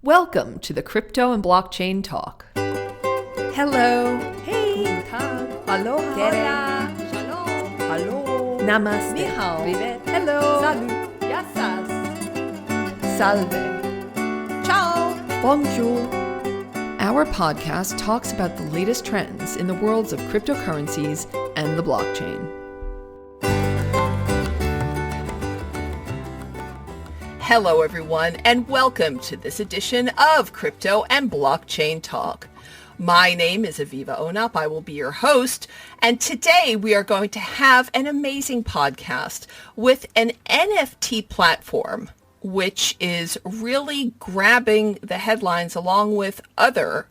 Welcome to the Crypto and Blockchain Talk. Hello. Hey. Guten Tag. Aloha. Hola. Shalom. Hello. Namaste. Ni hao. Privet. Hello. Salut. Yassas. Salve. Ciao. Bonjour. Our podcast talks about the latest trends in the worlds of cryptocurrencies and the blockchain. Hello, everyone, and welcome to this edition of Crypto and Blockchain Talk. My name is Aviva Ounap. I will be your host, and today we are going to have an amazing podcast with an NFT platform, which is really grabbing the headlines along with other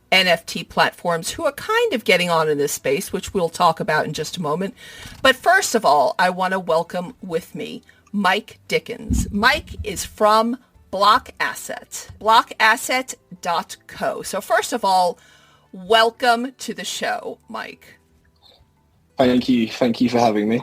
NFT platforms who are kind of getting on in this space, which we'll talk about in just a moment. But first of all, I want to welcome with me Mike Dickens. Mike is from BlockAsset, BlockAsset.co. So first of all, welcome to the show, Mike. Thank you. Thank you for having me.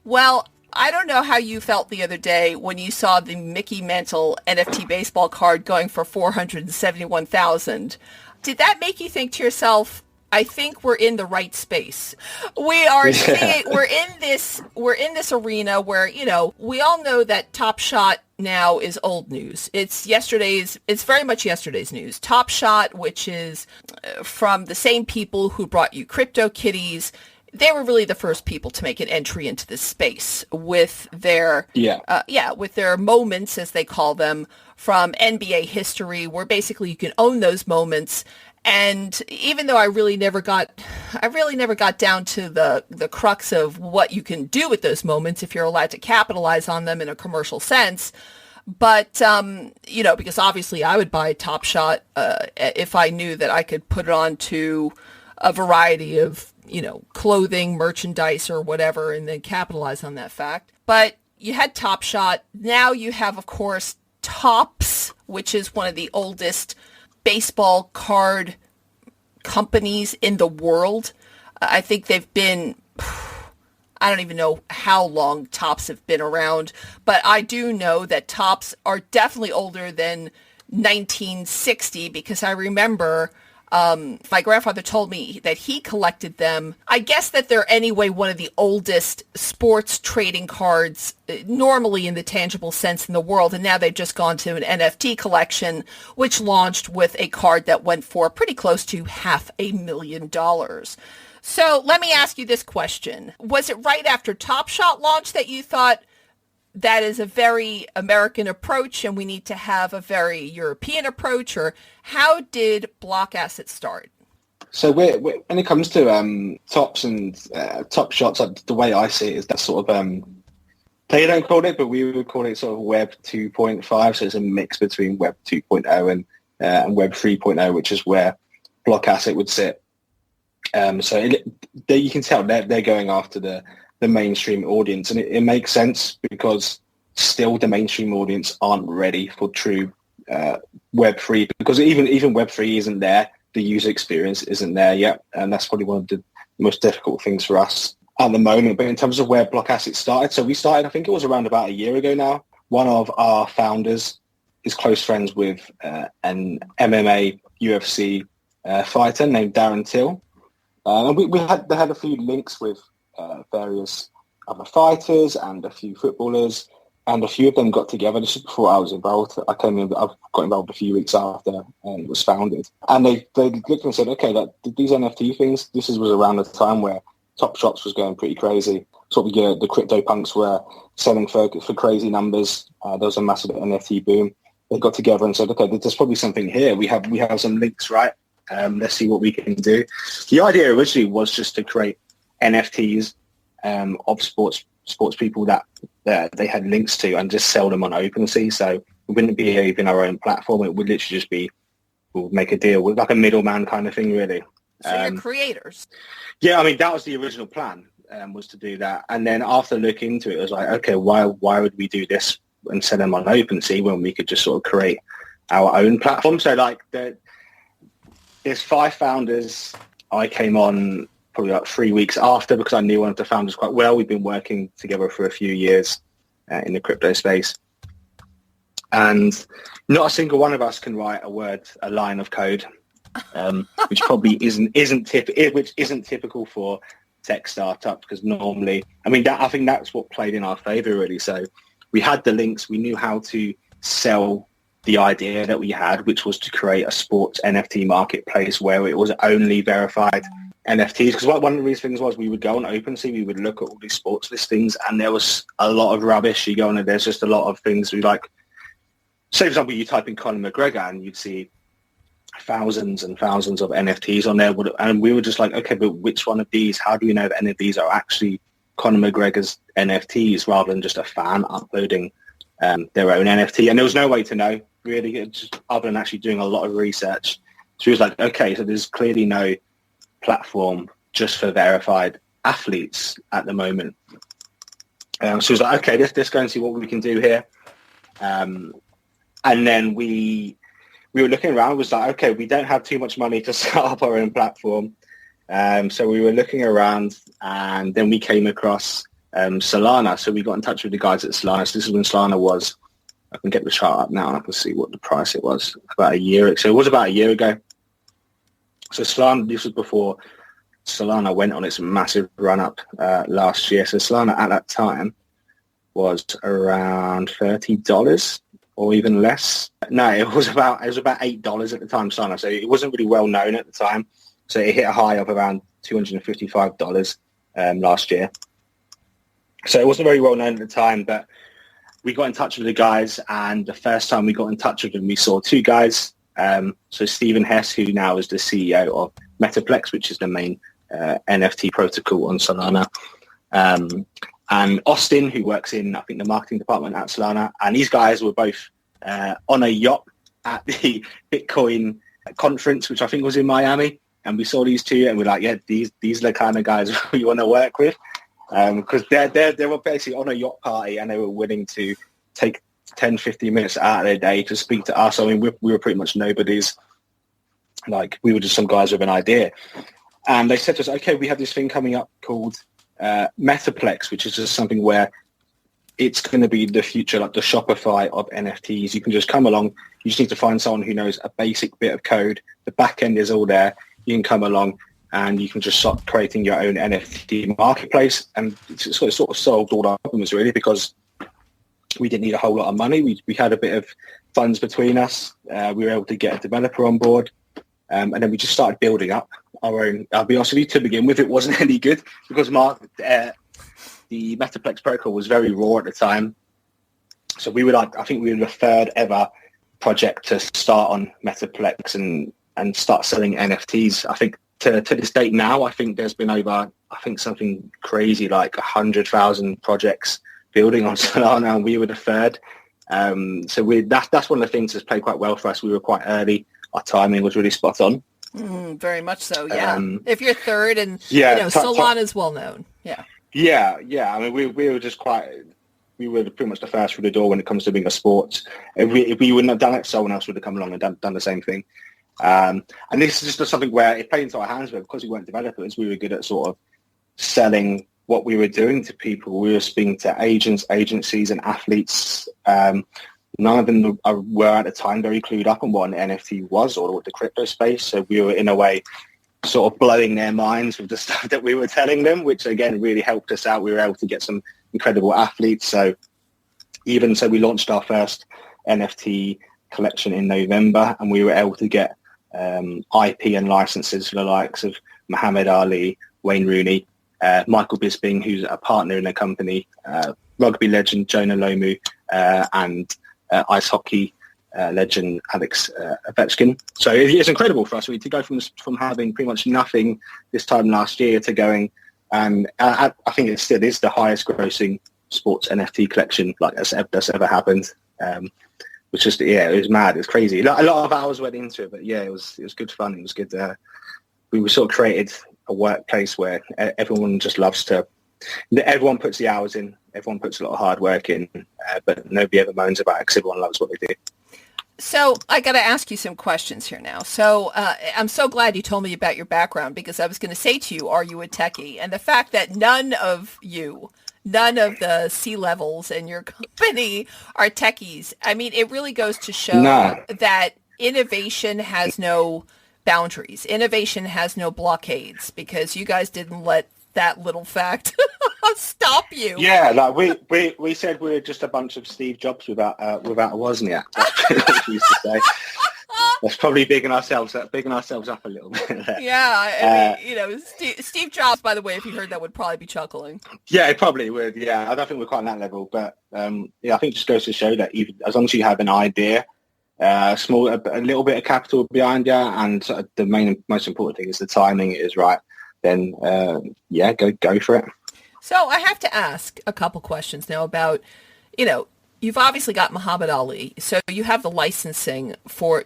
Well, I don't know how you felt the other day when you saw the Mickey Mantle NFT baseball card going for $471,000. Did that make you think to yourself, I think we're in the right space? We are seeing, we're in this arena where, you know, we all know that TopShot now is old news. It's very much yesterday's news. TopShot, which is from the same people who brought you CryptoKitties, they were really the first people to make an entry into this space with their with their moments, as they call them, from NBA history, where basically you can own those moments. And even though I really never got down to the crux of what you can do with those moments if you're allowed to capitalize on them in a commercial sense. But, because obviously I would buy TopShot if I knew that I could put it on to a variety of, clothing, merchandise or whatever, and then capitalize on that fact. But you had TopShot. Now you have, of course, Topps, which is one of the oldest baseball card companies in the world. I think they've been, I don't even know how long Topps have been around, but I do know that Topps are definitely older than 1960 because I remember my grandfather told me that he collected them. I guess that they're anyway one of the oldest sports trading cards normally in the tangible sense in the world. And now they've just gone to an NFT collection, which launched with a card that went for pretty close to $500,000. So let me ask you this question. Was it right after TopShot launched that you thought that is a very American approach and we need to have a very European approach, or how did BlockAsset start? So when it comes to Topps and TopShots, the way I see it is that sort of, they don't call it, but we would call it sort of Web 2.5. So it's a mix between Web 2.0 and Web 3.0, which is where BlockAsset would sit. You can tell they're going after the mainstream audience, and it makes sense because still the mainstream audience aren't ready for true Web3, because even Web3 isn't there, the user experience isn't there yet, and that's probably one of the most difficult things for us at the moment. But in terms of where BlockAsset started, so we started, I think it was around about a year ago now. One of our founders is close friends with an MMA UFC fighter named Darren Till, and they had a few links with various other fighters and a few footballers, and a few of them got together. This is before I was involved. I got involved a few weeks after it was founded, and they looked and said, okay, these NFT things, was around the time where TopShots was going pretty crazy. Sort of the crypto punks were selling for crazy numbers. There was a massive NFT boom. They got together and said, okay, there's probably something here. We have some links, right? Let's see what we can do. The idea originally was just to create NFTs of sports people that they had links to and just sell them on OpenSea. So it wouldn't be even our own platform. It would literally just be, we'll make a deal with like a middleman kind of thing, really. So you're creators. Yeah, I mean, that was the original plan, was to do that. And then after looking into it, it was like, okay, why would we do this and sell them on OpenSea when we could just sort of create our own platform? So like there's 5 founders. I came on probably like 3 weeks after because I knew one of the founders quite well. We've been working together for a few years in the crypto space. and not a single one of us can write a line of code, which probably isn't typical for tech startups, because normally, I think that's what played in our favor really. So we had the links, we knew how to sell the idea that we had, which was to create a sports NFT marketplace where it was only verified NFTs. Because one of these things was, we would go on OpenSea, we would look at all these sports listings, and there was a lot of rubbish. You go on and there's just a lot of things we like. Say, for example, you type in Conor McGregor and you'd see thousands and thousands of NFTs on there. And we were just like, okay, but which one of these, how do we know that any of these are actually Conor McGregor's NFTs rather than just a fan uploading their own NFT? And there was no way to know, really, just other than actually doing a lot of research. So he was like, okay, so there's clearly no platform just for verified athletes at the moment. So he was like, okay, let's go and see what we can do here. And then we were looking around, was like, okay, we don't have too much money to set up our own platform. So we were looking around, and then we came across Solana. So we got in touch with the guys at Solana. So this is when Solana was, I can get the chart up now and I can see what the price it was about a year. So it was about a year ago. So Solana, this was before Solana went on its massive run up last year. So Solana at that time was around $30 or even less. No, it was about $8 at the time, Solana. So it wasn't really well known at the time. So it hit a high of around $255 last year. So it wasn't very well known at the time, but we got in touch with the guys, and the first time we got in touch with them, we saw two guys. So Stephen Hess, who now is the CEO of Metaplex, which is the main NFT protocol on Solana, and Austin, who works in, I think, the marketing department at Solana. And these guys were both on a yacht at the Bitcoin conference, which I think was in Miami. And we saw these two, and we're like, yeah, these are the kind of guys we want to work with. Because they were basically on a yacht party, and they were willing to take 10, 15 minutes out of their day to speak to us. I mean, we were pretty much nobodies. Like, we were just some guys with an idea. And they said to us, okay, we have this thing coming up called Metaplex, which is just something where it's going to be the future, like the Shopify of NFTs. You can just come along. You just need to find someone who knows a basic bit of code. The back end is all there. You can come along and you can just start creating your own NFT marketplace. And it sort of solved all our problems, really, because we didn't need a whole lot of money. We had a bit of funds between us. We were able to get a developer on board. And then we just started building up our own. I'll be honest with you, to begin with, it wasn't any good because the Metaplex protocol was very raw at the time. So I think we were the third ever project to start on Metaplex and start selling NFTs. I think to this date now, I think there's been over, I think something crazy like 100,000 projects building on Solana, and we were the third. So that's one of the things that's played quite well for us. We were quite early. Our timing was really spot on. Very much so, yeah. If you're third and, Solana's well known. Yeah. Yeah. I mean, we were just we were pretty much the first through the door when it comes to being a sport. If we wouldn't have done it, someone else would have come along and done the same thing. And this is just something where it played into our hands, but because we weren't developers, we were good at sort of selling what we were doing to people. We were speaking to agents, agencies, and athletes. None of them were at the time very clued up on what an NFT was or what the crypto space. So we were, in a way, sort of blowing their minds with the stuff that we were telling them, which, again, really helped us out. We were able to get some incredible athletes. So we launched our first NFT collection in November, and we were able to get IP and licenses for the likes of Muhammad Ali, Wayne Rooney, Michael Bisping, who's a partner in the company, rugby legend Jonah Lomu, and ice hockey legend Alex Ovechkin. So it's incredible for us to go from having pretty much nothing this time last year to going, and I think it still is the highest grossing sports NFT collection that's ever happened. Which just, it was mad. It was crazy. A lot of hours went into it, but yeah, it was good fun. It was good. We sort of created a workplace where everyone just loves to. Everyone puts the hours in. Everyone puts a lot of hard work in, but nobody ever moans about it because everyone loves what they do. So I got to ask you some questions here now. So I'm so glad you told me about your background, because I was going to say to you, are you a techie? And the fact that none of you none of the C-levels in your company are techies. I mean, it really goes to show No. that innovation has no boundaries. Innovation has no blockades because you guys didn't let that little fact stop you. Yeah, like we said we were just a bunch of Steve Jobs without a Wozniak. That's what we used to say. That's probably bigging ourselves up a little bit there. Yeah, I mean, Steve Jobs, by the way, if he heard that, would probably be chuckling. Yeah, it probably would. Yeah, I don't think we're quite on that level, but I think it just goes to show that even as long as you have an idea, a little bit of capital behind you, and the most important thing is the timing is right. Then go for it. So I have to ask a couple questions now about, you've obviously got Muhammad Ali, so you have the licensing for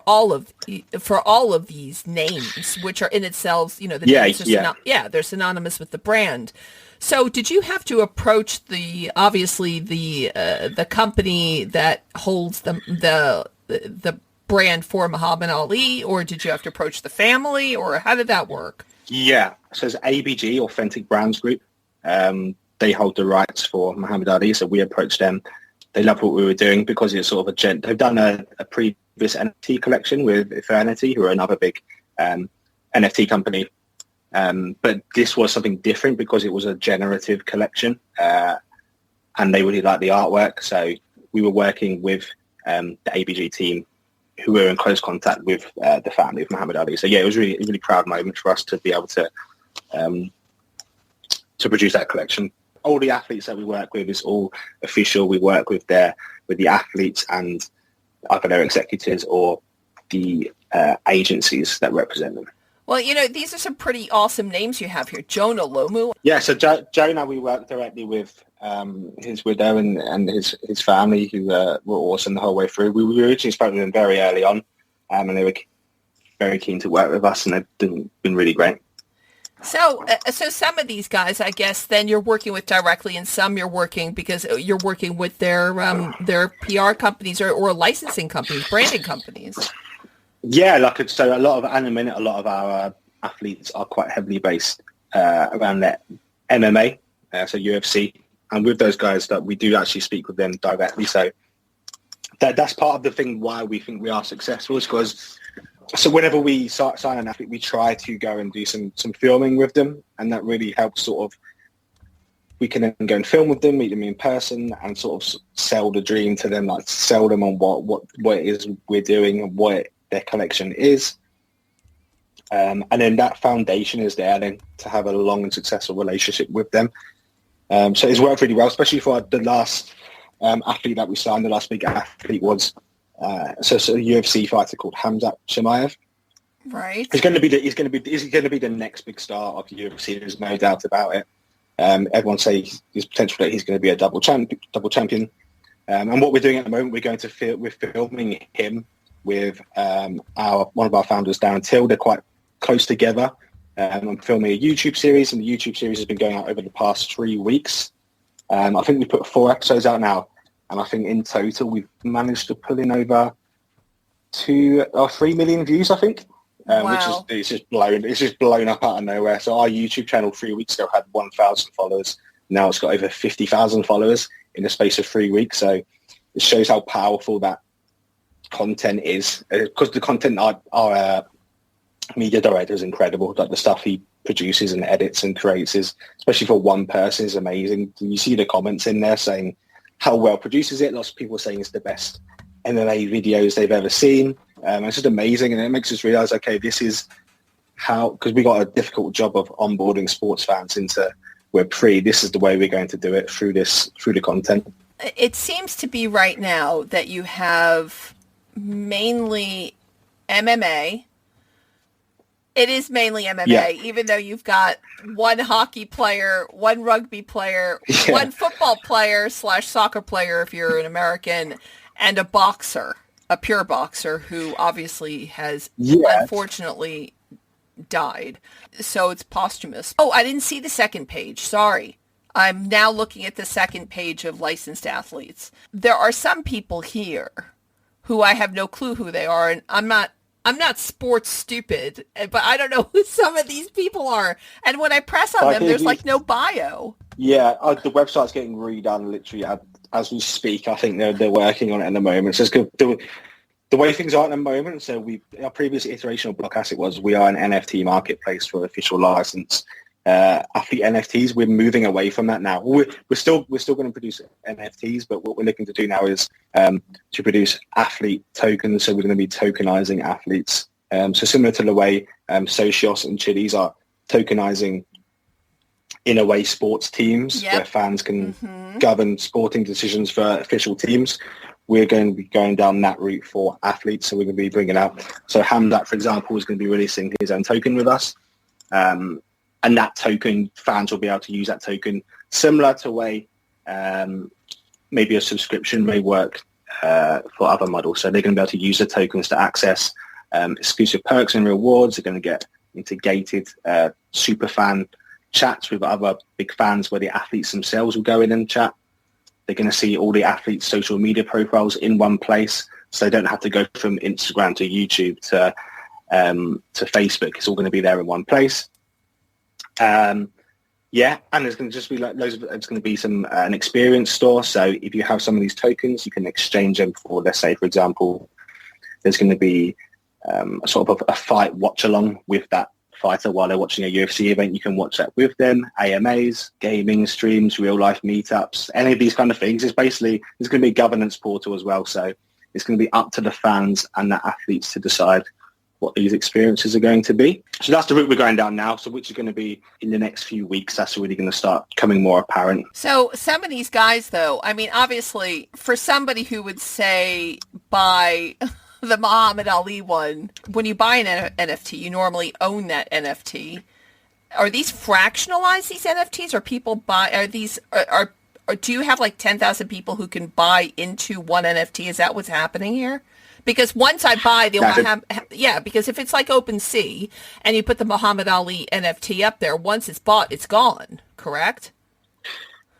all of these names, which are in itself, the names are they're synonymous with the brand. So did you have to approach the company that holds the brand for Muhammad Ali, or did you have to approach the family, or how did that work? Yeah, so it's ABG, Authentic Brands Group. They hold the rights for Muhammad Ali, so we approached them. They love what we were doing because it's sort of they've done a previous NFT collection with Eternity, who are another big NFT company. But this was something different because it was a generative collection, and they really liked the artwork. So we were working with the ABG team, who were in close contact with the family of Muhammad Ali. So yeah, it was really, really proud moment for us to be able to produce that collection. All the athletes that we work with is all official. We work with the athletes and either their executives or the agencies that represent them. Well, these are some pretty awesome names you have here. Jonah, Lomu. Yeah, so Jonah, we work directly with his widow and his family, who were awesome the whole way through. We originally spoke with them very early on, and they were very keen to work with us, and they've been really great. So some of these guys, I guess, then you're working with directly, and some you're working because you're working with their PR companies or licensing companies, branding companies. Yeah, so a lot of our athletes are quite heavily based around that MMA, so UFC, and with those guys that we do actually speak with them directly. So that's part of the thing why we think we are successful, is because whenever we sign an athlete, we try to go and do some filming with them, and that really helps sort of, we can then go and film with them, meet them in person, and sort of sell the dream to them, like sell them on what it is we're doing and what their collection is. And then that foundation is there then to have a long and successful relationship with them. So it's worked really well, especially for the last athlete that we signed. The last big athlete was a UFC fighter called Hamzat Chimaev. Right. He's going to be the next big star of UFC. There's no doubt about it. Everyone says there's potential that he's going to be a double champion. And what we're doing at the moment, we're filming him with one of our founders, Darren Till. They're quite close together. I'm filming a YouTube series, and the YouTube series has been going out over the past 3 weeks. I think we put 4 episodes out now, and I think in total we've managed to pull in over 2 or 3 million views, I think. Wow. Which is just blown up out of nowhere. So our YouTube channel 3 weeks ago had 1,000 followers. Now it's got over 50,000 followers in the space of 3 weeks. So it shows how powerful that content is, because the content our media director is incredible. Like the stuff he produces and edits and creates is, especially for one person, is amazing. You see the comments in there saying how well produces it. Lots of people saying it's the best MMA videos they've ever seen. It's just amazing, and it makes us realize, okay, this is how, because we got a difficult job of onboarding sports fans into Web3. This is the way we're going to do it, through the content. It seems to be right now that you have mainly MMA. It is mainly MMA, even though you've got one hockey player, one rugby player, one football player / soccer player if you're an American, and a boxer, a pure boxer who obviously has unfortunately died. So it's posthumous. Oh, I didn't see the second page. Sorry. I'm now looking at the second page of licensed athletes. There are some people here who I have no clue who they are, and I'm not sports stupid, but I don't know who some of these people are. And when I press on them, there's like no bio. Yeah, the website's getting redone literally as we speak. I think they're working on it at the moment. So it's good. The way things are at the moment, so our previous iteration of BlockAsset was we are an NFT marketplace for official license athlete NFTs. We're moving away from that now. We're still going to produce NFTs, but what we're looking to do now is to produce athlete tokens. So we're going to be tokenizing athletes. So similar to the way Socios and Chili's are tokenizing in a way sports teams, where fans can govern sporting decisions for official teams. We're going to be going down that route for athletes. So we're going to be bringing out, so Hamzat, for example, is going to be releasing his own token with us. And that token, fans will be able to use that token similar to way maybe a subscription may work for other models. So they're going to be able to use the tokens to access exclusive perks and rewards. They're going to get into gated super fan chats with other big fans where the athletes themselves will go in and chat. They're going to see all the athletes' social media profiles in one place, so they don't have to go from Instagram to YouTube to Facebook. It's all going to be there in one place. And there's going to just be like loads of. It's going to be some an experience store. So if you have some of these tokens, you can exchange them for, let's say, for example, there's going to be a sort of a fight watch along with that fighter while they're watching a UFC event. You can watch that with them. AMAs, gaming streams, real life meetups, any of these kind of things. It's basically, there's going to be a governance portal as well. So it's going to be up to the fans and the athletes to decide what these experiences are going to be. So that's the route we're going down now. So which is going to be in the next few weeks. That's really going to start becoming more apparent. So some of these guys, though, I mean, obviously, for somebody who would say buy the Muhammad Ali one, when you buy an NFT, you normally own that NFT. Are these fractionalized, these NFTs? Or people buy, are these, or do you have like 10,000 people who can buy into one NFT? Is that what's happening here? Because once I buy the because if it's like OpenSea and you put the Muhammad Ali NFT up there, once it's bought, it's gone, correct?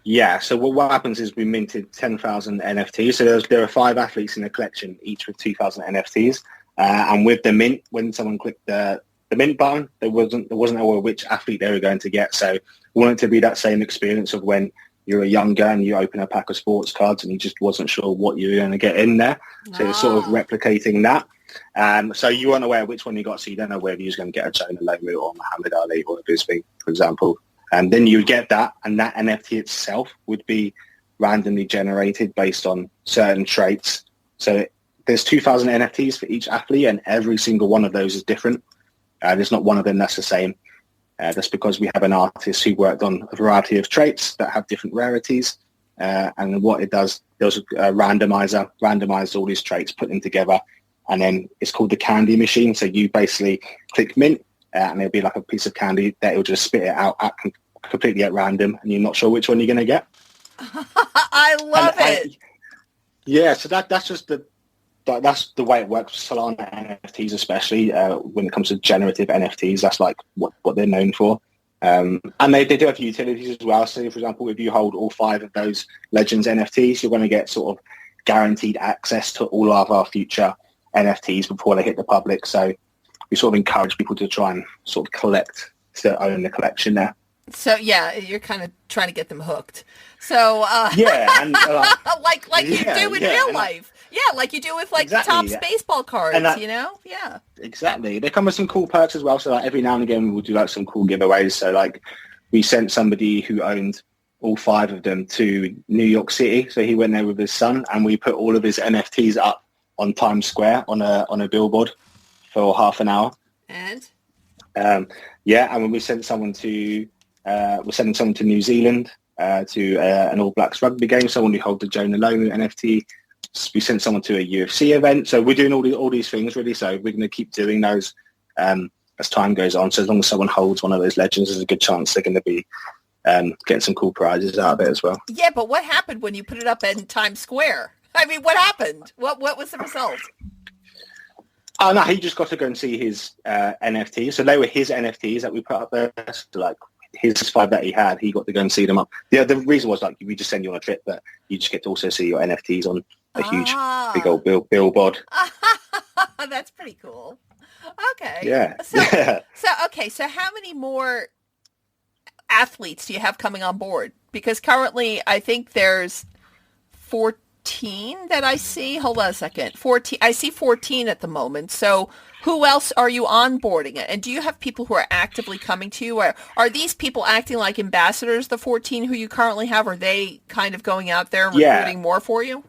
Yeah, so what happens is we minted 10,000 NFTs. So there are 5 athletes in the collection, each with 2,000 NFTs. And with the mint, when someone clicked the mint button, there wasn't aware which athlete they were going to get. So we want it to be that same experience of when you're a young guy and you open a pack of sports cards and you just wasn't sure what you were going to get in there. So it's sort of replicating that. So you weren't aware which one you got, so you don't know whether you was going to get a Jonah, Lomu or Muhammad Ali or a Bisbee, for example. And then you would get that, and that NFT itself would be randomly generated based on certain traits. So there's 2,000 NFTs for each athlete, and every single one of those is different. There's not one of them that's the same. That's because we have an artist who worked on a variety of traits that have different rarities. And what it does, there's a randomizer, randomized all these traits, put them together, and then it's called the candy machine. So you basically click mint, and it'll be like a piece of candy that it'll just spit it out completely at random, and you're not sure which one you're going to get. I love it. Yeah, so that's just that's the way it works. Solana NFTs, especially when it comes to generative NFTs, that's like what they're known for. And they do have utilities as well. So, for example, if you hold all 5 of those Legends NFTs, you're going to get sort of guaranteed access to all of our future NFTs before they hit the public. So we sort of encourage people to try and sort of collect, to own the collection there. So yeah, you're kind of trying to get them hooked. So yeah, and like you do in real life. Yeah, like you do with like Topps baseball cards, you know? Yeah. Exactly. They come with some cool perks as well. So like every now and again we'll do like some cool giveaways. So like we sent somebody who owned all 5 of them to New York City. So he went there with his son, and we put all of his NFTs up on Times Square on a billboard for half an hour. And and when we sent someone to we're sending someone to New Zealand to an All Blacks rugby game, someone who holds the Jonah Lomu NFT. We sent someone to a UFC event. So we're doing all these things really. So we're going to keep doing those as time goes on. So as long as someone holds one of those legends, there's a good chance they're going to be getting some cool prizes out of it as well. Yeah, but what happened when you put it up in Times Square? I mean, what happened? What was the result? Oh, no, he just got to go and see his NFTs. So they were his NFTs that we put up there. So like his 5 that he had, he got to go and see them up. Yeah, the reason was like we just send you on a trip, but you just get to also see your NFTs on a huge, big old billboard. That's pretty cool. Okay. Yeah. So how many more athletes do you have coming on board? Because currently I think there's 14 that I see. Hold on a second. 14. I see 14 at the moment. So who else are you onboarding it? And do you have people who are actively coming to you? Or are these people acting like ambassadors, the 14 who you currently have? Are they kind of going out there and recruiting more for you?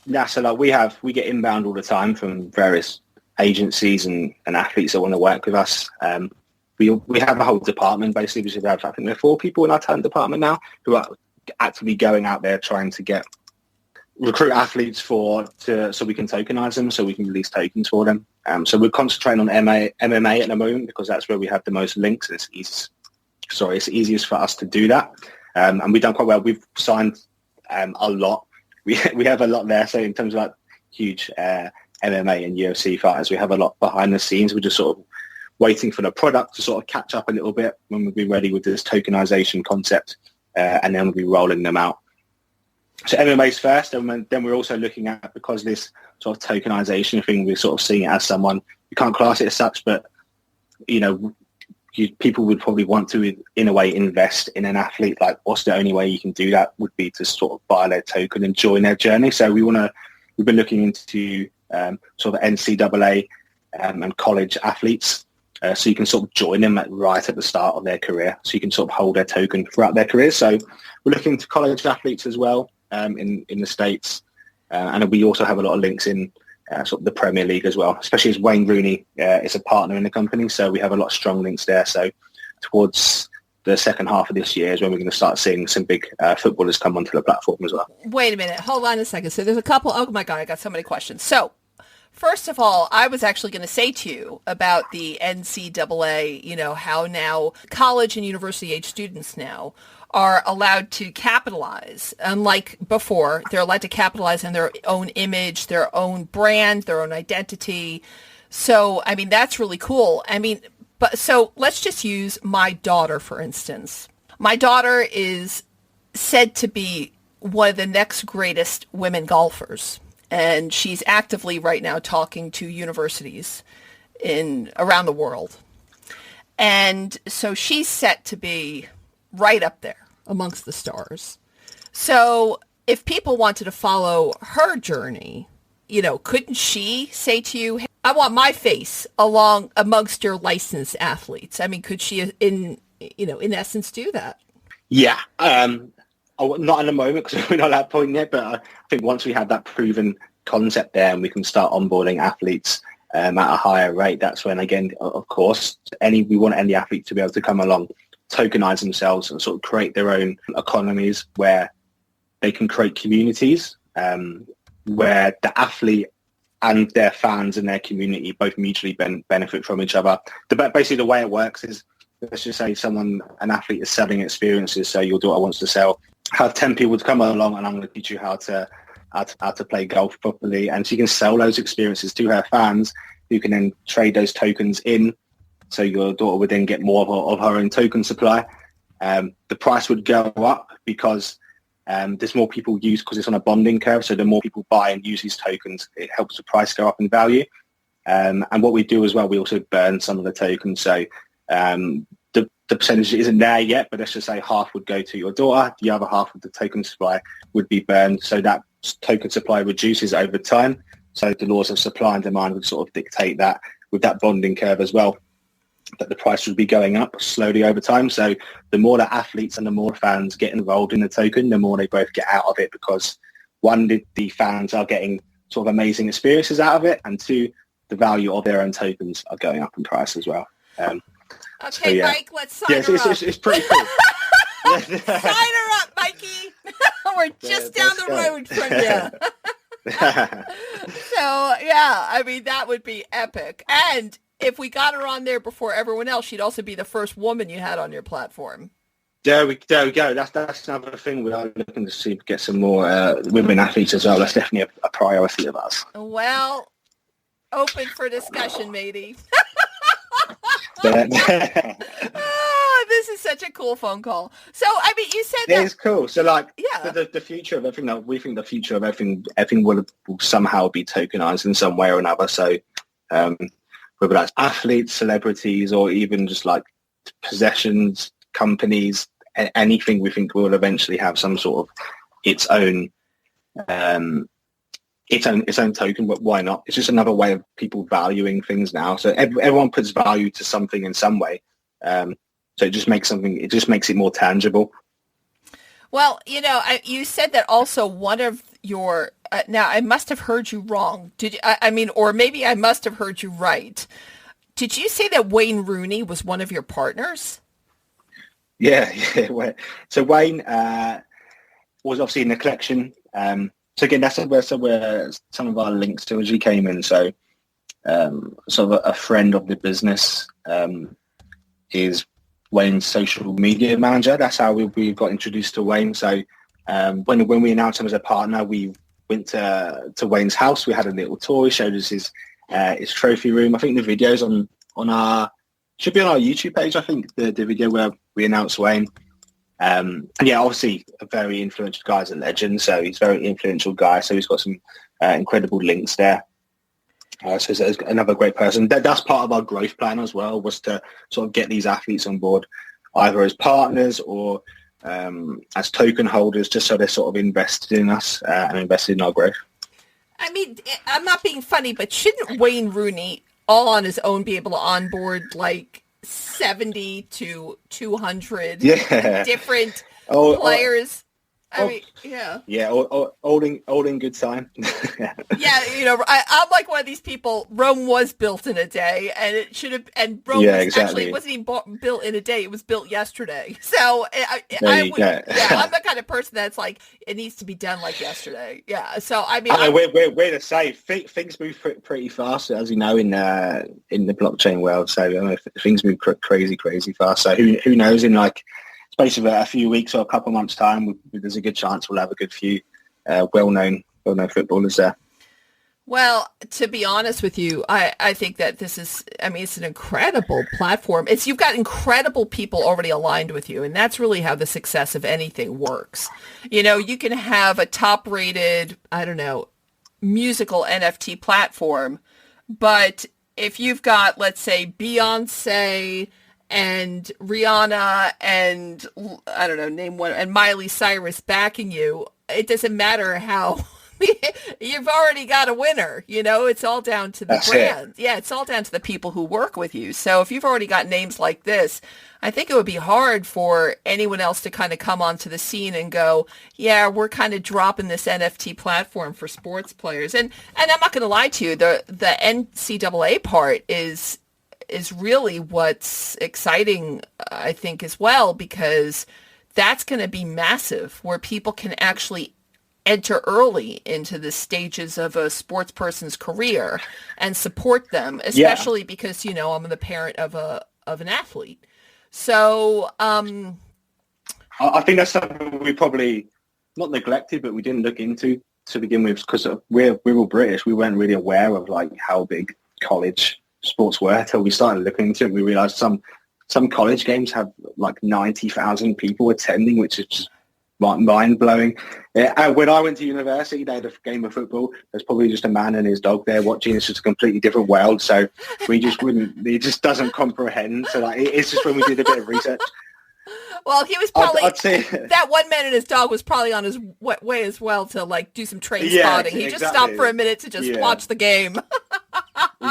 Yeah, so like we get inbound all the time from various agencies and athletes that want to work with us. We have a whole department basically. We have, I think there are 4 people in our talent department now who are actively going out there trying to recruit athletes so we can tokenize them, so we can release tokens for them. So we're concentrating on MMA at the moment because that's where we have the most links. It's easiest for us to do that. And we've done quite well. We've signed a lot. We have a lot there. So in terms of like huge MMA and UFC fighters, we have a lot behind the scenes. We're just sort of waiting for the product to sort of catch up a little bit when we'll be ready with this tokenization concept, and then we'll be rolling them out. So MMA's first, and then we're also looking at, because this sort of tokenization thing, we're sort of seeing it as someone, you can't class it as such, but, people would probably want to, in a way, invest in an athlete. Like, what's the only way you can do that would be to sort of buy their token and join their journey. So we've been looking into sort of NCAA and college athletes. So you can sort of join them right at the start of their career. So you can sort of hold their token throughout their career. So we're looking to college athletes as well in the States. And we also have a lot of links in sort of the Premier League as well, especially as Wayne Rooney is a partner in the company. So we have a lot of strong links there. So towards the second half of this year is when we're going to start seeing some big footballers come onto the platform as well. Wait a minute. Hold on a second. So there's a couple. Oh, my God. I got so many questions. So first of all, I was actually going to say to you about the NCAA, how now college and university age students now are allowed to capitalize. Unlike before, they're allowed to capitalize on their own image, their own brand, their own identity. So, I mean, that's really cool. I mean, so let's just use my daughter, for instance. My daughter is said to be one of the next greatest women golfers. And she's actively right now talking to universities around the world. And so she's set to be right up there amongst the stars. So if people wanted to follow her journey, couldn't she say to you, hey, I want my face along amongst your licensed athletes? I mean, could she in essence do that? Yeah. Not at the moment because we're not at that point yet, but I think once we have that proven concept there and we can start onboarding athletes at a higher rate, that's when, again, of course, we want any athlete to be able to come along, tokenize themselves and sort of create their own economies where they can create communities where the athlete and their fans and their community both mutually benefit from each other. Basically, the way it works is, let's just say an athlete is selling experiences. So your daughter wants to have 10 people to come along and I'm going to teach you how to play golf properly. And she can sell those experiences to her fans who can then trade those tokens in. So your daughter would then get more of her own token supply. The price would go up because there's more people use, because it's on a bonding curve. So the more people buy and use these tokens, it helps the price go up in value. And what we do as well, we also burn some of the tokens. So the percentage isn't there yet, but let's just say half would go to your daughter. The other half of the token supply would be burned. So that token supply reduces over time. So the laws of supply and demand would sort of dictate that with that bonding curve as well, that the price would be going up slowly over time. So the more the athletes and the more fans get involved in the token, the more they both get out of it, because one, the fans are getting sort of amazing experiences out of it, and two, the value of their own tokens are going up in price as well. Okay, so, yeah. Mike, let's sign her up. It's pretty cool. Sign her up, Mikey. We're just down the road from you. So, yeah, I mean, that would be epic. And if we got her on there before everyone else, she'd also be the first woman you had on your platform. There we go. That's another thing. We are looking to get some more women athletes as well. That's definitely a priority of ours. Well, open for discussion, matey. This is such a cool phone call. So, I mean, you said that... It is cool. So, like, yeah. the future of everything, we think the future of everything will somehow be tokenized in some way or another. So, whether that's athletes, celebrities, or even just like possessions, companies, anything we think will eventually have some sort of its own token, but why not? It's just another way of people valuing things now. So everyone puts value to something in some way. So it just makes it more tangible. Well, you said that also one of your, now I must have heard you wrong. Did you, I mean, or maybe I must have heard you right. Did you say that Wayne Rooney was one of your partners? Yeah. So Wayne was obviously in the collection. So again, that's where some of our links to as we came in. So sort of a friend of the business is Wayne's social media manager. That's how we got introduced to Wayne. So when we announced him as a partner, we went to Wayne's house. We had a little tour, showed us his trophy room. I think the video's on our should be on our YouTube page. I think the video where we announced Wayne. And yeah, obviously a very influential guy, as a legend. So he's a very influential guy. So he's got some incredible links there. So he's another great person. That's part of our growth plan as well, was to sort of get these athletes on board, either as partners or as token holders, just so they're sort of invested in us and invested in our growth. I mean, I'm not being funny, but shouldn't Wayne Rooney all on his own be able to onboard like 70 to 200 different players? I mean, yeah. Yeah, all in good time. Yeah, I'm like one of these people. Rome was built in a day, and it should have. And Rome actually wasn't even built in a day; it was built yesterday. So I'm the kind of person that's like, it needs to be done like yesterday. Yeah. So I mean, we're the same. Things move pretty fast, as you know, in the blockchain world. So things move crazy fast. So who knows, in like space of a few weeks or a couple of months' time, there's a good chance we'll have a good few well-known footballers there. Well, to be honest with you, I think that this is, I mean, it's an incredible platform. You've got incredible people already aligned with you, and that's really how the success of anything works. You can have a top-rated, I don't know, musical NFT platform, but if you've got, let's say, Beyonce and Rihanna and, I don't know, name one, and Miley Cyrus backing you, it doesn't matter how you've already got a winner. It's all down to the brand. Yeah, it's all down to the people who work with you. So if you've already got names like this, I think it would be hard for anyone else to kind of come onto the scene and go, yeah, we're kind of dropping this NFT platform for sports players. And I'm not going to lie to you, the NCAA part is really what's exciting, I think, as well, because that's going to be massive, where people can actually enter early into the stages of a sports person's career and support them, especially because, I'm the parent of an athlete. So I think that's something we probably not neglected, but we didn't look into to begin with, because we're all British. We weren't really aware of like how big college sports were until we started looking into it. We realized some college games have like 90,000 people attending, which is just mind blowing. When I went to university, they had a game of football. There's probably just a man and his dog there watching. It's just a completely different world. So we just wouldn't. It just doesn't comprehend. So like, it's just when we did a bit of research. Well, he was probably, I'd say, that one man and his dog was probably on his way as well to like do some train spotting. He just stopped for a minute to just watch the game.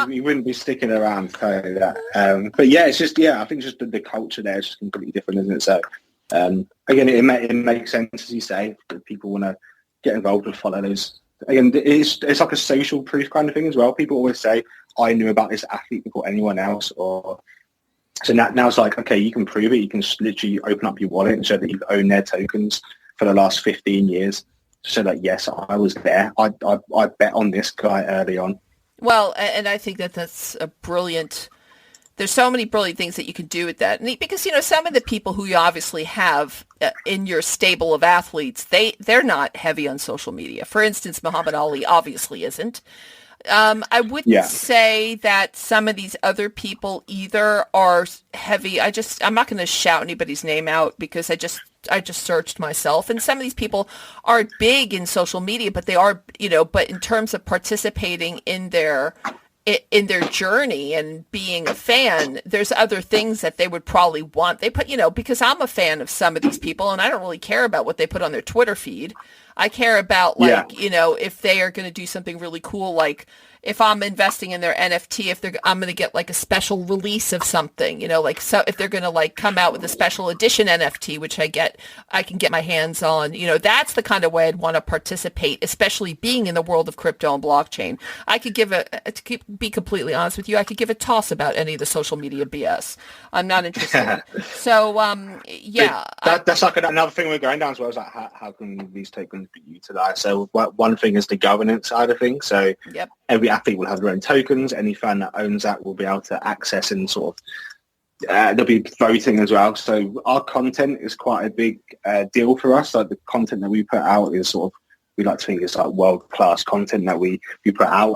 He wouldn't be sticking around to tell you that. But yeah, it's just, I think just the culture there is just completely different, isn't it? So again, it makes sense, as you say, that people want to get involved and follow those. Again, it's like a social proof kind of thing as well. People always say, I knew about this athlete before anyone else, or so now it's like, okay, you can prove it. You can literally open up your wallet and show that you've owned their tokens for the last 15 years. So that, yes, I was there. I bet on this guy early on. Well, and I think that's a brilliant, there's so many brilliant things that you can do with that. And because, some of the people who you obviously have in your stable of athletes, they're not heavy on social media. For instance, Muhammad Ali obviously isn't. I wouldn't say that some of these other people either are heavy. I'm not going to shout anybody's name out because I just searched myself, and some of these people aren't big in social media, but they are, but in terms of participating in their in their journey and being a fan, there's other things that they would probably want. They put, because I'm a fan of some of these people and I don't really care about what they put on their Twitter feed. I care about if they are going to do something really cool, like if I'm investing in their NFT, I'm going to get like a special release of something, so if they're going to like come out with a special edition NFT, which I can get my hands on, that's the kind of way I'd want to participate, especially being in the world of crypto and blockchain. I could be completely honest with you, I could give a toss about any of the social media BS. I'm not interested. So, that's like another thing we're going down as well, is like how can these tokens be utilized? So one thing is the governance side of things. So yep. Every athlete will have their own tokens. Any fan that owns that will be able to access and sort of there'll be voting as well. So our content is quite a big deal for us. Like the content that we put out is sort of, we like to think it's like world-class content that we put out.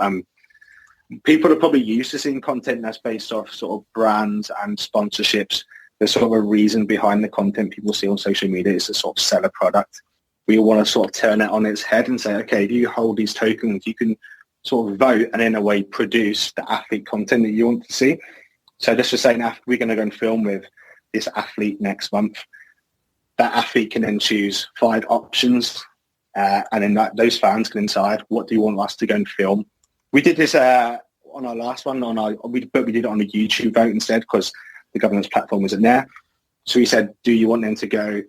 People are probably used to seeing content that's based off sort of brands and sponsorships. There's sort of a reason behind the content people see on social media. It's to sort of sell a product. We want to sort of turn it on its head and say, okay, if you hold these tokens, you can sort of vote and in a way produce the athlete content that you want to see. So let's just say we're going to go and film with this athlete next month. That athlete can then choose 5 options and then those fans can decide, what do you want us to go and film? We did this on our last one, but we did it on a YouTube vote instead because the governance platform wasn't there. So we said, do you want them to go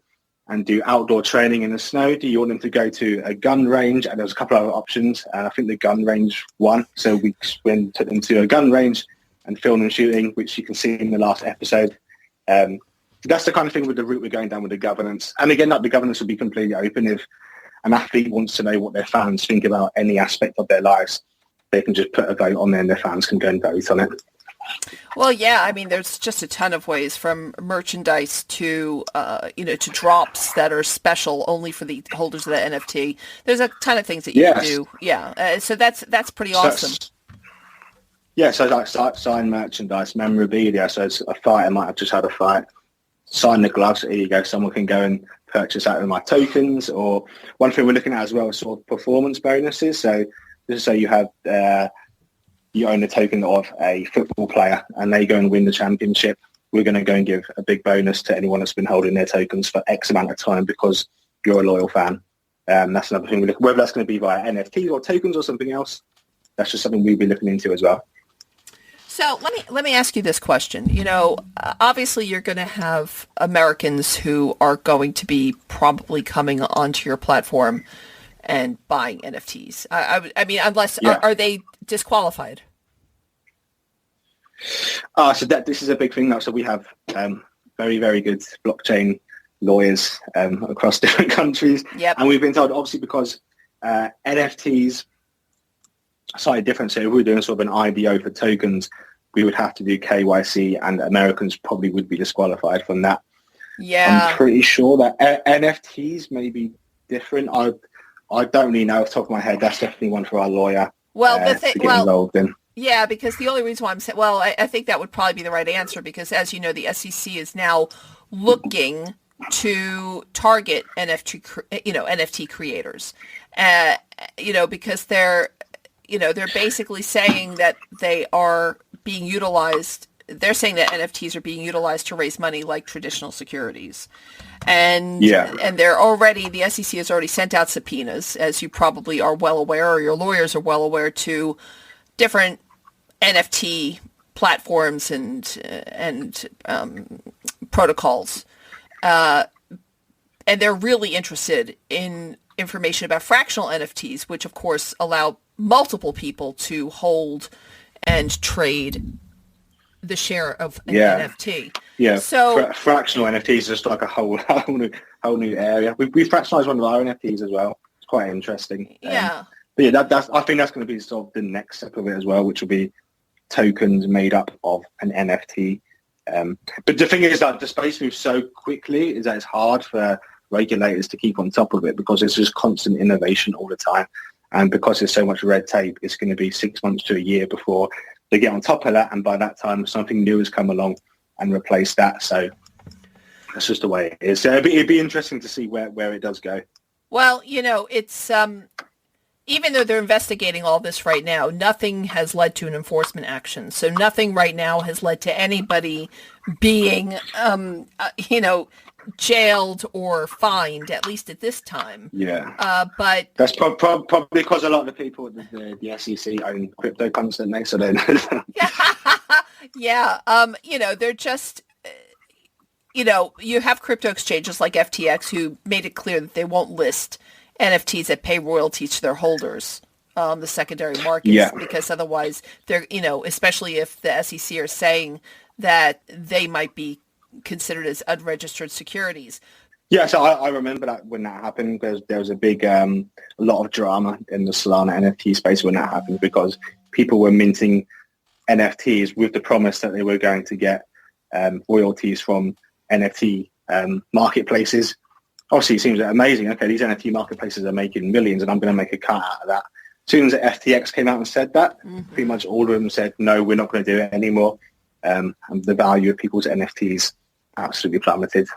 and do outdoor training in the snow? Do you want them to go to a gun range? And there was a couple of other options. And I think the gun range won. So we went took them to a gun range and film and shooting, which you can see in the last episode. That's the kind of thing with the route we're going down with the governance. And again, the governance will be completely open. If an athlete wants to know what their fans think about any aspect of their lives, they can just put a vote on there and their fans can go and vote on it. Well, yeah, I mean, there's just a ton of ways, from merchandise to, to drops that are special only for the holders of the NFT. There's a ton of things that you can do. Yeah. So that's pretty awesome. So like sign merchandise, memorabilia. So it's a fighter might have just had a fight. Sign the gloves. Here you go. Someone can go and purchase out of my tokens. Or one thing we're looking at as well is sort of performance bonuses. So this is so you have... you own a token of a football player and they go and win the championship. We're going to go and give a big bonus to anyone that's been holding their tokens for X amount of time because you're a loyal fan. That's another thing we look, whether that's going to be via NFTs or tokens or something else. That's just something we'll be looking into as well. So let me ask you this question. Obviously you're going to have Americans who are going to be probably coming onto your platform and buying NFTs. I mean, unless are they disqualified? So this is a big thing now. So we have very, very good blockchain lawyers across different countries. Yep. And we've been told, obviously, because NFTs are slightly different. So if we're doing sort of an IBO for tokens, we would have to do KYC and Americans probably would be disqualified from that. Yeah. I'm pretty sure that NFTs may be different. I don't really know off the top of my head. That's definitely one for our lawyer to get involved in. Yeah, because the only reason why I'm saying, I think that would probably be the right answer because, as you know, the SEC is now looking to target NFT creators, because they're basically saying that they are being utilized. They're saying that NFTs are being utilized to raise money like traditional securities. And they're already, the SEC has already sent out subpoenas, as you probably are well aware, or your lawyers are well aware, to different NFT platforms and protocols. And they're really interested in information about fractional NFTs, which of course allow multiple people to hold and trade the share of an NFT. Yeah. So fractional NFTs is just like a whole new area. We fractionalized one of our NFTs as well. It's quite interesting. Yeah. But yeah, I think that's going to be sort of the next step of it as well, which will be tokens made up of an NFT. But the thing is that the space moves so quickly is that it's hard for regulators to keep on top of it because there's just constant innovation all the time. And because there's so much red tape, it's going to be 6 months to a year before they get on top of that. And by that time, something new has come along and replaced that. So that's just the way it is. So it'd be interesting to see where it does go. Well, it's even though they're investigating all this right now, nothing has led to an enforcement action. So nothing right now has led to anybody being, jailed or fined, at least at this time. Yeah. But that's probably because a lot of the people at the SEC own crypto constantly, so they know. yeah. They're just, you have crypto exchanges like FTX who made it clear that they won't list NFTs that pay royalties to their holders, the secondary markets, because otherwise they're, especially if the SEC are saying that they might be considered as unregistered securities. Yeah, so I remember that when that happened, there was a big, a lot of drama in the Solana NFT space when that happened, because people were minting NFTs with the promise that they were going to get royalties from NFT marketplaces. Obviously, it seems amazing. Okay, these NFT marketplaces are making millions, and I'm going to make a cut out of that. As soon as the FTX came out and said that, pretty much all of them said, no, we're not going to do it anymore. And the value of people's NFTs absolutely plummeted.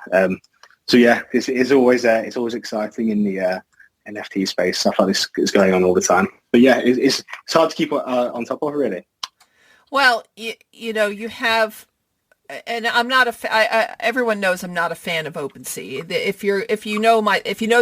So yeah, it's always exciting in the NFT space. Stuff like this is going on all the time. But yeah, it's hard to keep on top of, really. Well, you have, and I'm not everyone knows I'm not a fan of OpenSea. If you know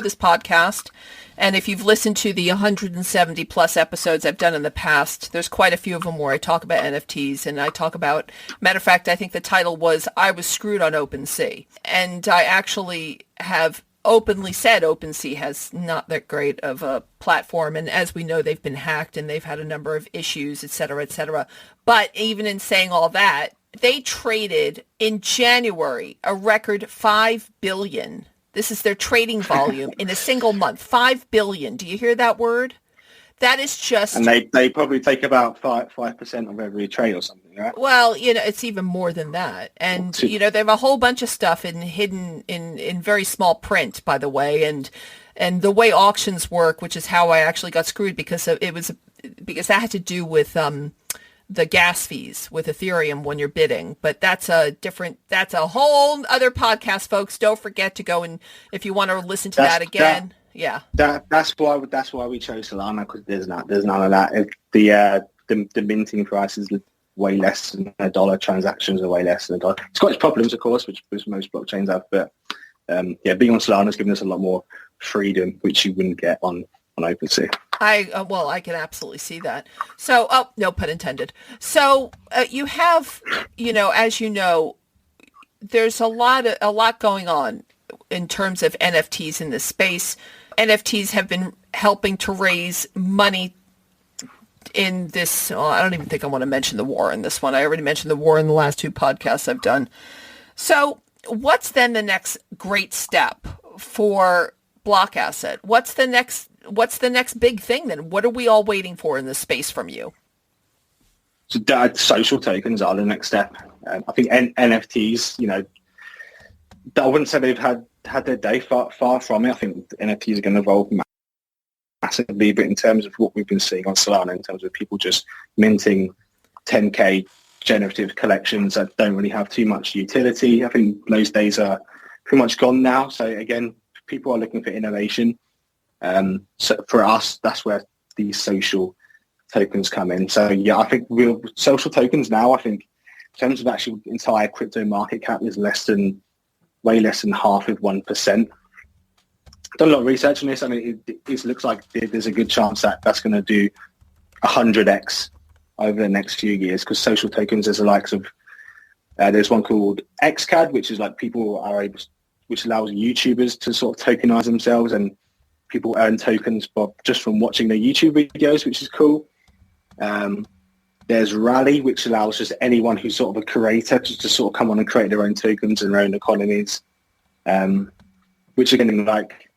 this podcast, and if you've listened to the 170 plus episodes I've done in the past, there's quite a few of them where I talk about NFTs, and I talk about, matter of fact, I think the title was I Was Screwed on OpenSea. And I actually have openly said OpenSea has not that great of a platform, and as we know, they've been hacked and they've had a number of issues, et cetera, et cetera. But even in saying all that, they traded in January a record 5 billion. This is their trading volume in a single month. 5 billion. Do you hear that word? That is just... And they probably take about 5% of every trade or something, right? Well, it's even more than that. And, they have a whole bunch of stuff hidden in very small print, by the way. And the way auctions work, which is how I actually got screwed, because that had to do with the gas fees with Ethereum when you're bidding. But that's a whole other podcast, folks. Don't forget to go, and if you want to listen to that again. That's why we chose Solana, because there's none of that. The minting price is way less than $1. Transactions are way less than $1. It's got its problems, of course, which most blockchains have. But being on Solana has given us a lot more freedom, which you wouldn't get on OpenSea. I can absolutely see that. So, no pun intended. So you have, as you know, there's a lot going on in terms of NFTs in this space. NFTs have been helping to raise money in this. I don't even think I want to mention the war in this one. I already mentioned the war in the last two podcasts I've done. So what's then the next great step for BlockAsset? What's the next big thing then? What are we all waiting for in this space from you? So social tokens are the next step. I think NFTs, I wouldn't say they've had their day, far from it. I think NFTs are going to evolve massively, but in terms of what we've been seeing on Solana, in terms of people just minting 10K generative collections that don't really have too much utility, I think those days are pretty much gone now. So again, people are looking for innovation. So for us, that's where these social tokens come in. So yeah, I think social tokens now, I think in terms of actually entire crypto market cap is way less than half of 1%. Done a lot of research on this. I mean, it looks like there's a good chance that that's going to do 100x over the next few years, because social tokens, there's the likes of, there's one called XCAD, which is like which allows YouTubers to sort of tokenize themselves, and people earn tokens just from watching their YouTube videos, which is cool. There's Rally, which allows just anyone who's sort of a creator to sort of come on and create their own tokens and their own economies, which are getting like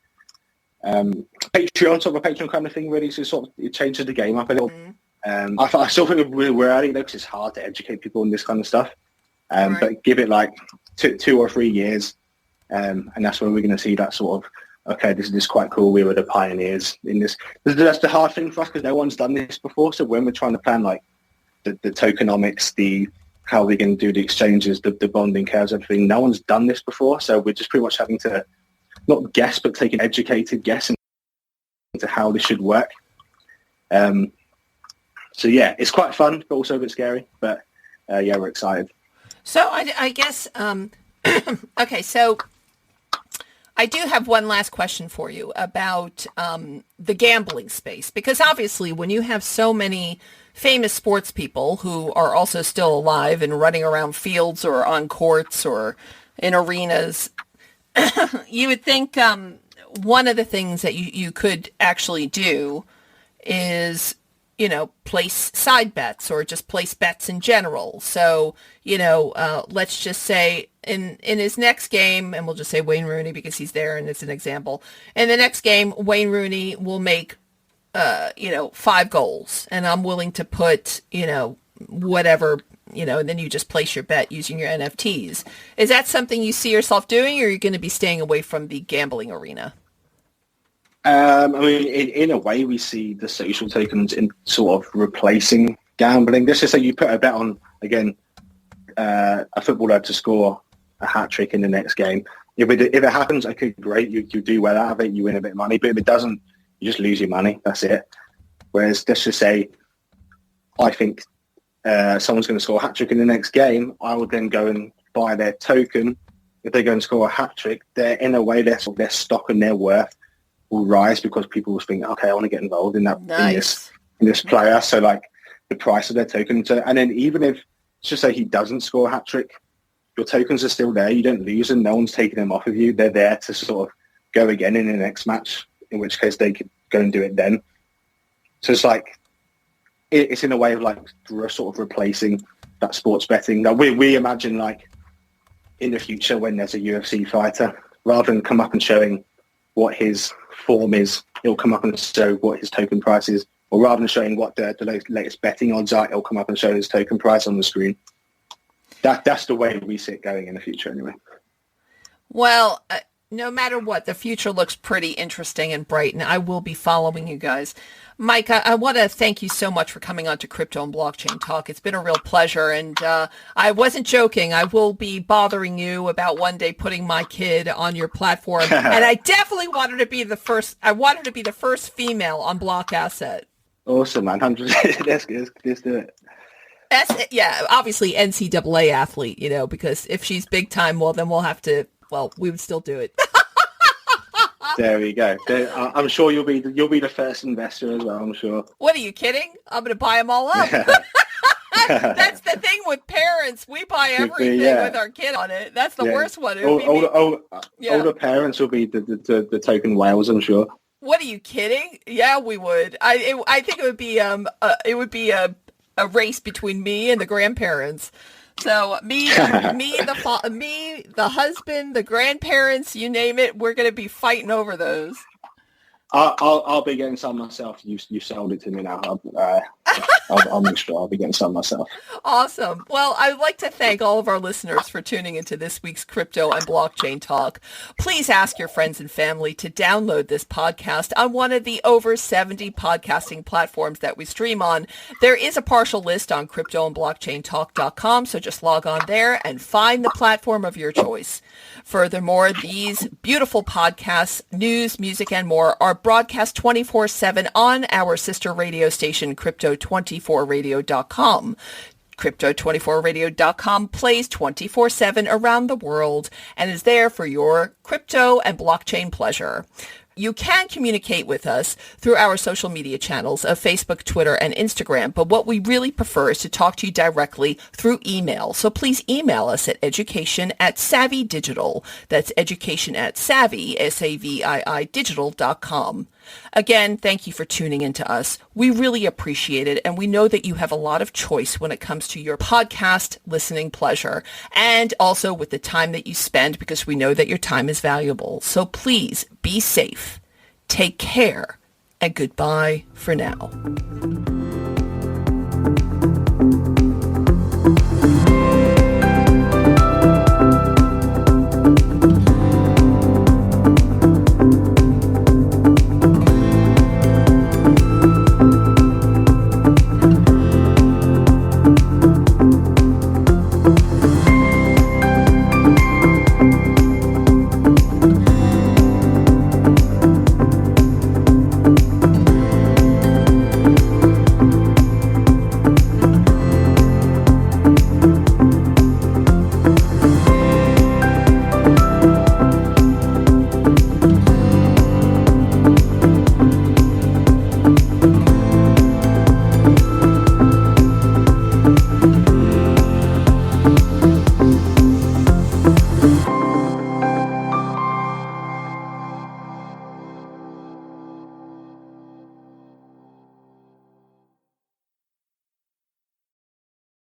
Patreon, sort of a Patreon kind of thing, really. So sort of it changes the game up a little. I still think we're early though, because it's hard to educate people on this kind of stuff. Right. But give it like 2 or 3 years, and that's when we're going to see that sort of, okay, this is quite cool. We were the pioneers in this. That's the hard thing for us, because no one's done this before. So when we're trying to plan like the tokenomics, how we're going to do the exchanges, the bonding curves, everything, no one's done this before. So we're just pretty much having to not guess, but take an educated guess into how this should work. So yeah, it's quite fun, but also a bit scary. But yeah, we're excited. So I guess, okay, so I do have one last question for you about the gambling space, because obviously when you have so many famous sports people who are also still alive and running around fields or on courts or in arenas, you would think one of the things that you could actually do is, place side bets or just place bets in general. So, let's just say in his next game, and we'll just say Wayne Rooney because he's there and it's an example. In the next game, Wayne Rooney will make, 5 goals, and I'm willing to put, whatever, and then you just place your bet using your NFTs. Is that something you see yourself doing, or are you going to be staying away from the gambling arena? I mean, in a way, we see the social tokens in sort of replacing gambling. Let's just say you put a bet on, again, a footballer to score a hat-trick in the next game. If it happens, okay, great, you do well out of it, you win a bit of money. But if it doesn't, you just lose your money. That's it. Whereas, let's just say, I think someone's going to score a hat-trick in the next game, I would then go and buy their token. If they go and score a hat-trick, they're, in a way, their stock and their worth will rise because people will think, okay, I want to get involved in that, nice. in this player. So like the price of their token. And then even if, let's just say he doesn't score a hat trick, your tokens are still there. You don't lose them. No one's taking them off of you. They're there to sort of go again in the next match, in which case they could go and do it then. So it's like, it's in a way of like sort of replacing that sports betting. That we imagine like in the future when there's a UFC fighter, rather than come up and showing what his form is, it'll come up and show what his token price is, or rather than showing what the latest betting odds are, it'll come up and show his token price on the screen. That's the way we see it going in the future anyway. Well, no matter what, the future looks pretty interesting and bright, and I will be following you guys. Mike, I want to thank you so much for coming on to Crypto and Blockchain Talk. It's been a real pleasure, and I wasn't joking. I will be bothering you about one day putting my kid on your platform, and I definitely want her to be the first. I want her to be the first female on BlockAsset. Awesome, man. Let's do it. Yeah, obviously NCAA athlete, because if she's big time, well, then we'll have to. Well, we would still do it. There we go. I'm sure you'll be the first investor as well, I'm sure. What, are you kidding? I'm going to buy them all up. That's the thing with parents. We buy everything with our kid on it. That's the worst one. All the parents will be the token whales, I'm sure. What, are you kidding? Yeah, we would. I think it would be a race between me and the grandparents. So me, the husband, the grandparents, you name it, we're going to be fighting over those. I'll be getting some myself. You sold it to me now. I'll make sure I'll be getting some myself. Awesome. Well, I'd like to thank all of our listeners for tuning into this week's Crypto and Blockchain Talk. Please ask your friends and family to download this podcast on one of the over 70 podcasting platforms that we stream on. There is a partial list on cryptoandblockchaintalk.com, so just log on there and find the platform of your choice. Furthermore, these beautiful podcasts, news, music, and more are broadcast 24/7 on our sister radio station, Crypto24radio.com. Crypto24radio.com plays 24/7 around the world and is there for your crypto and blockchain pleasure. You can communicate with us through our social media channels of Facebook, Twitter, and Instagram, but what we really prefer is to talk to you directly through email. So please email us at education@savvydigital. That's education@savvy, S-A-V-I-I, digital.com. Again, thank you for tuning in to us. We really appreciate it, and we know that you have a lot of choice when it comes to your podcast listening pleasure, and also with the time that you spend, because we know that your time is valuable. So please be safe, take care, and goodbye for now.